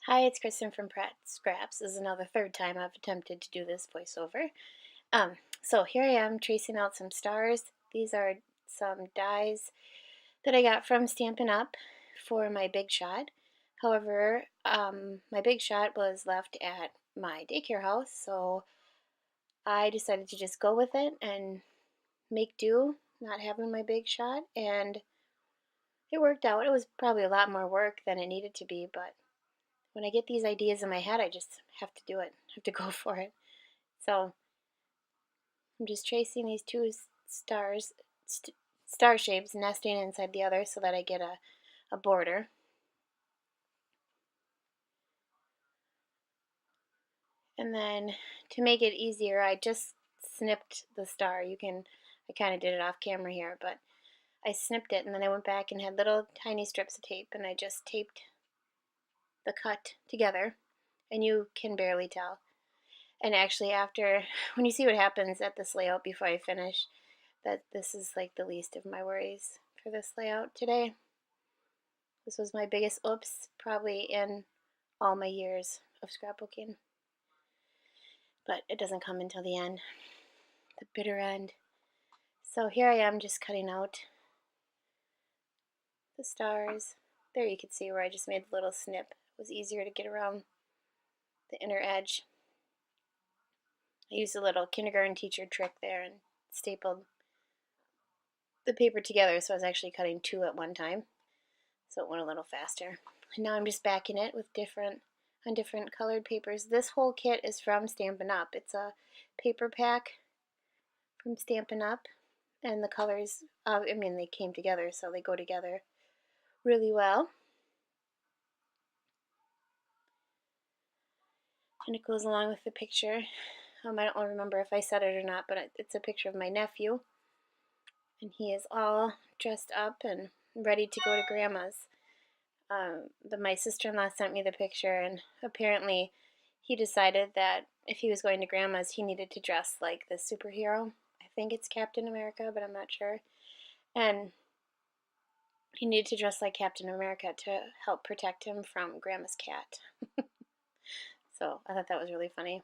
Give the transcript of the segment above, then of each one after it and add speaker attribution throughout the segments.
Speaker 1: Hi, it's Kristen from Pratt Scraps. This is now the third time I've attempted to do this voiceover. So here I am tracing out some stars. These are some dies that I got from Stampin' Up! For my big shot. However, my big shot was left at my daycare house, so I decided to just go with it and make do, not having my big shot, and it worked out. It was probably a lot more work than it needed to be, but when I get these ideas in my head, I just have to do it. I have to go for it. So I'm just tracing these two stars, star shapes nesting inside the other so that I get a border. And then to make it easier, I just snipped the star. I kind of did it off camera here, but I snipped it and then I went back and had little tiny strips of tape and I just taped the cut together, and you can barely tell. And actually, when you see what happens at this layout before I finish, that this is like the least of my worries for this layout today. This was my biggest oops probably in all my years of scrapbooking. But it doesn't come until the end, the bitter end. So here I am just cutting out the stars. There you can see where I just made the little snip. It was easier to get around the inner edge. I used a little kindergarten teacher trick there and stapled the paper together, so I was actually cutting two at one time, so it went a little faster. And now I'm just backing it with different colored papers. This whole kit is from Stampin' Up. It's a paper pack from Stampin' Up, and the colors, they came together, so they go together really well. And it goes along with the picture. I don't remember if I said it or not, but it's a picture of my nephew, and he is all dressed up and ready to go to Grandma's. My sister-in-law sent me the picture, and apparently he decided that if he was going to Grandma's, he needed to dress like the superhero. I think it's Captain America, but I'm not sure. And he needed to dress like Captain America to help protect him from Grandma's cat. So I thought that was really funny.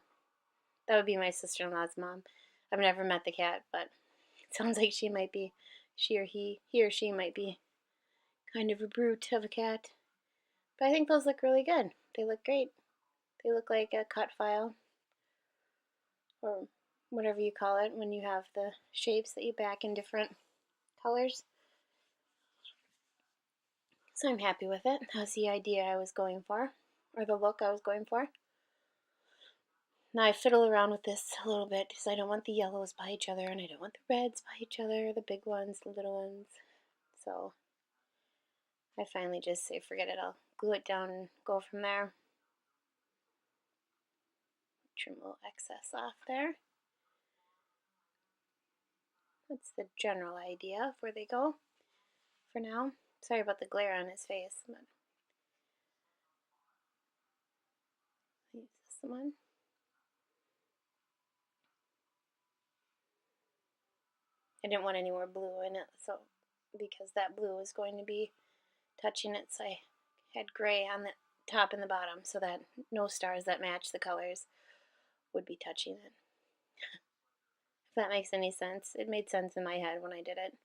Speaker 1: That would be my sister-in-law's mom. I've never met the cat, but it sounds like she or she might be kind of a brute of a cat. But I think those look really good. They look great. They look like a cut file, or whatever you call it when you have the shapes that you back in different colors. So I'm happy with it. That was the idea I was going for, or the look I was going for. Now I fiddle around with this a little bit because I don't want the yellows by each other, and I don't want the reds by each other, the big ones, the little ones. So I finally just say, forget it, I'll glue it down and go from there. Trim a little excess off there. That's the general idea of where they go for now. Sorry about the glare on his face, but use this one. I didn't want any more blue in it, so because that blue was going to be touching it, so I had gray on the top and the bottom so that no stars that match the colors would be touching it. If that makes any sense. It made sense in my head when I did it.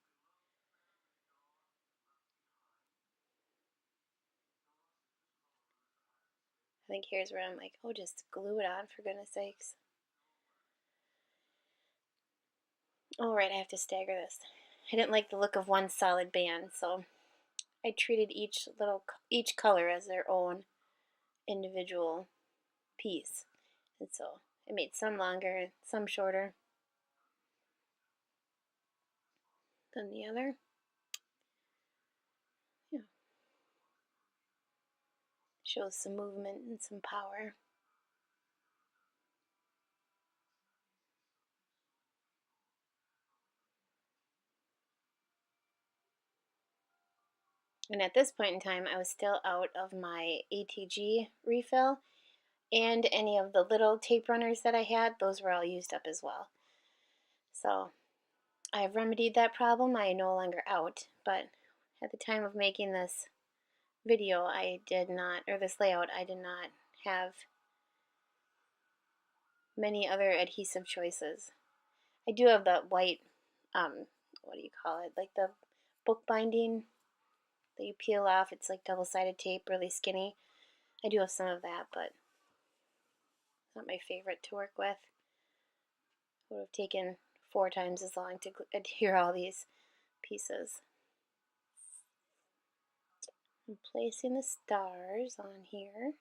Speaker 1: I think here's where I'm like, oh, just glue it on for goodness sakes. Oh, right, I have to stagger this. I didn't like the look of one solid band, so I treated each color as their own individual piece. And so I made some longer, some shorter than the other. Yeah. Shows some movement and some power. And at this point in time, I was still out of my ATG refill, and any of the little tape runners that I had, those were all used up as well. So I've remedied that problem. I am no longer out, but at the time of making this video I did not, or this layout, I did not have many other adhesive choices. I do have the white, what do you call it, like the book binding that you peel off. It's like double-sided tape, really skinny. I do have some of that, but not my favorite to work with. It would have taken 4 times as long to adhere all these pieces. I'm placing the stars on here.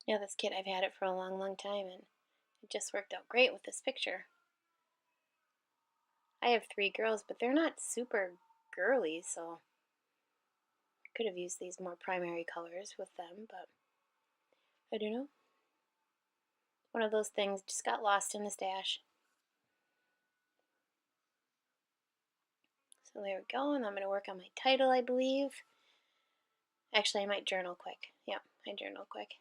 Speaker 1: Yeah, this kit, I've had it for a long, long time, and it just worked out great with this picture. I have 3 girls, but they're not super girly, so I could have used these more primary colors with them, but I don't know. One of those things just got lost in the stash. So there we go, and I'm going to work on my title, I believe. Actually, I might journal quick. Yep, I journal quick.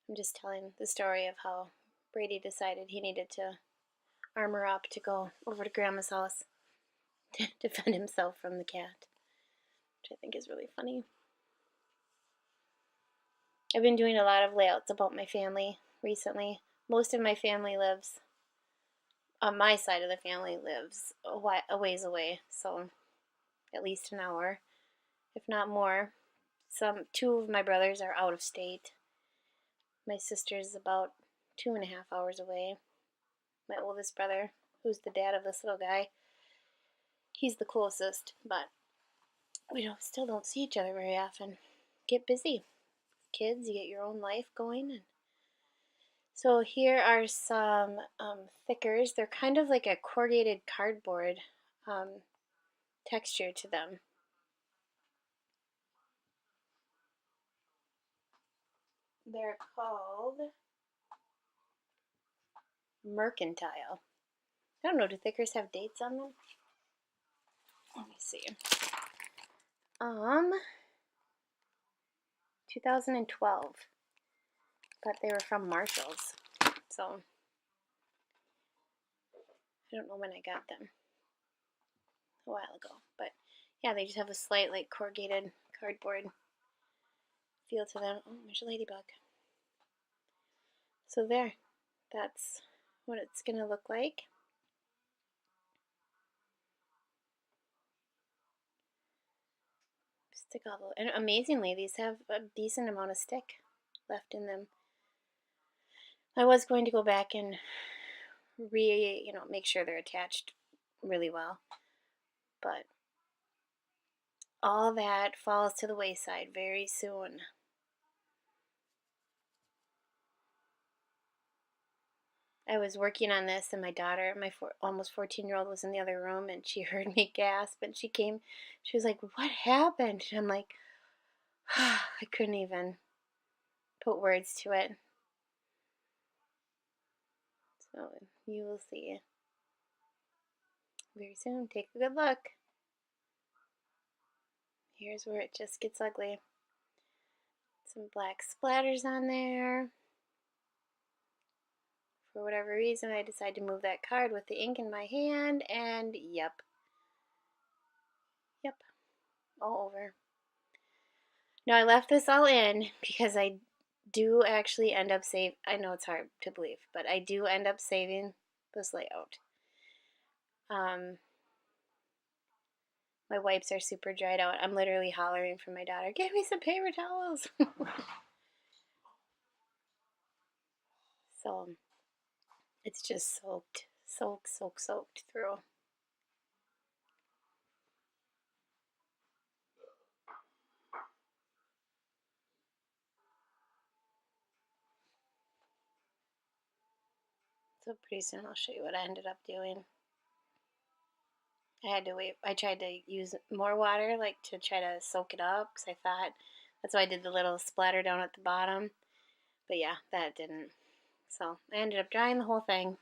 Speaker 1: I'm just telling the story of how Brady decided he needed to armor up to go over to Grandma's house to defend himself from the cat, which I think is really funny. I've been doing a lot of layouts about my family recently. Most of my family lives, on my side of the family, lives a ways away, so at least an hour, if not more. 2 of my brothers are out of state. My sister's about 2.5 hours away. My oldest brother, who's the dad of this little guy, he's the closest, but we still don't see each other very often. Get busy. Kids, you get your own life going. And so here are some thickers. They're kind of like a corrugated cardboard texture to them. They're called Mercantile. I don't know, do thickers have dates on them? Let me see. 2012. But they were from Marshall's. So I don't know when I got them. A while ago. But yeah, they just have a slight like corrugated cardboard feel to them. Oh, there's a ladybug. So there. That's what it's going to look like. Stick all the, and amazingly, these have a decent amount of stick left in them. I was going to go back and make sure they're attached really well, but all that falls to the wayside very soon. I was working on this, and my daughter, my almost 14-year-old, was in the other room, and she heard me gasp, and she came. She was like, "What happened?" And I'm like, I couldn't even put words to it. So you will see very soon. Take a good look. Here's where it just gets ugly. Some black splatters on there. For whatever reason, I decided to move that card with the ink in my hand, and yep, all over. Now, I left this all in because I do actually end up saving, I know it's hard to believe, but I do end up saving this layout. My wipes are super dried out. I'm literally hollering for my daughter, "Get me some paper towels." So it's just soaked through. So pretty soon I'll show you what I ended up doing. I had to wait. I tried to use more water, like to try to soak it up, because I thought that's why I did the little splatter down at the bottom. But yeah, that didn't. So I ended up drying the whole thing.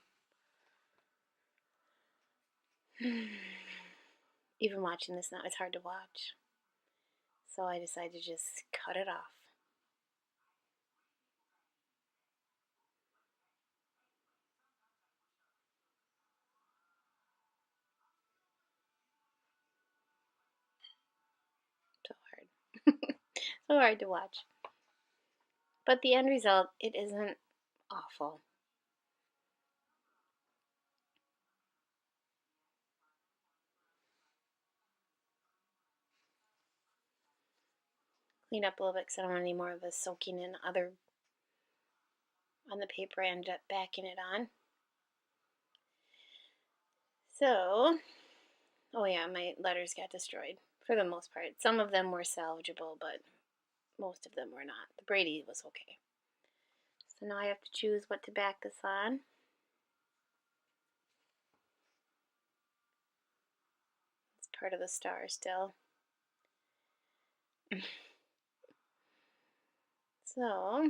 Speaker 1: Even watching this now, it's hard to watch. So I decided to just cut it off. so hard to watch. But the end result, it isn't awful. Clean up a little bit because I don't want any more of this soaking in other on the paper. I ended up backing it on. So, oh yeah, my letters got destroyed for the most part. Some of them were salvageable, but most of them were not. The Brady was okay. So now I have to choose what to back this on. It's part of the star still. So,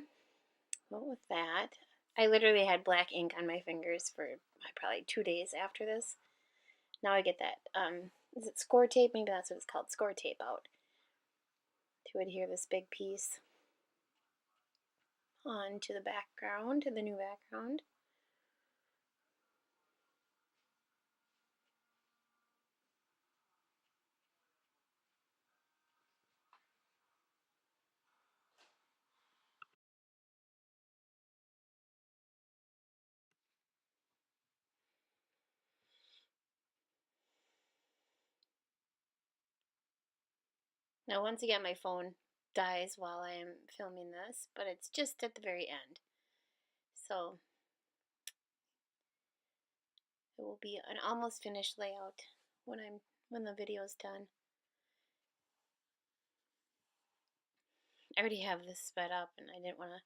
Speaker 1: what with that? I literally had black ink on my fingers for probably 2 days after this. Now I get that, is it score tape? Maybe that's what it's called, score tape out to adhere this big piece onto the background, to the new background. Now once again my phone dies while I am filming this, but it's just at the very end. So it will be an almost finished layout when the video's done. I already have this sped up and I didn't want to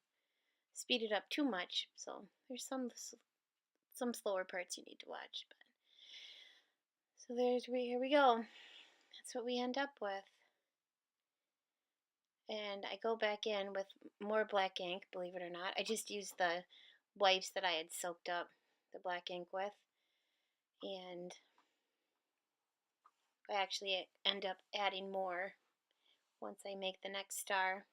Speaker 1: speed it up too much, so there's some slower parts you need to watch. But so here we go. That's what we end up with. And I go back in with more black ink, believe it or not. I just used the wipes that I had soaked up the black ink with. And I actually end up adding more once I make the next star.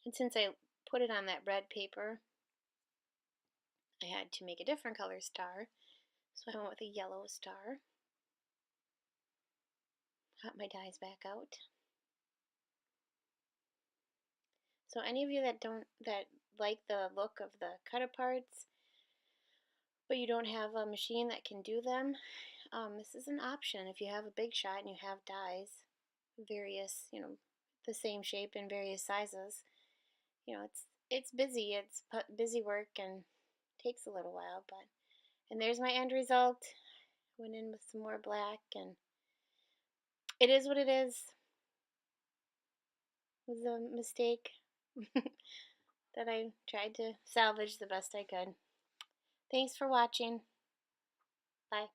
Speaker 1: And since I put it on that red paper, I had to make a different color star. So I went with a yellow star. Got my dies back out. So any of you that like the look of the cut aparts, but you don't have a machine that can do them, this is an option. If you have a big shot and you have dies, various, the same shape in various sizes, it's busy. It's busy work and takes a little while, and there's my end result. Went in with some more black, and it is what it is. It was a mistake that I tried to salvage the best I could. Thanks for watching. Bye.